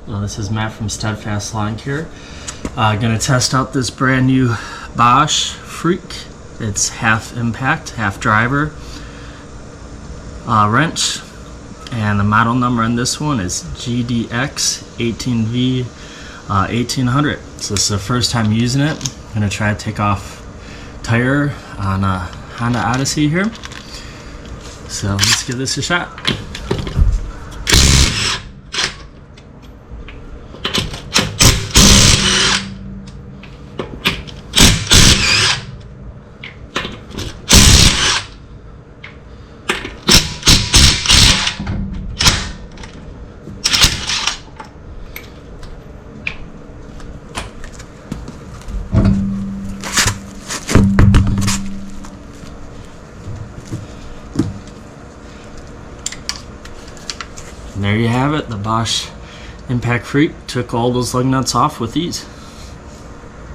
This is Matt from Steadfast Lawn Care. Gonna test out this brand new Bosch Freak. It's half impact, half driver wrench, and the model number on this one is GDX18V 1800. So this is the first time using it. I'm gonna try to take off tire on a Honda Odyssey here. So let's give this a shot. And there you have it. The Bosch Impact Freak took all those lug nuts off with ease.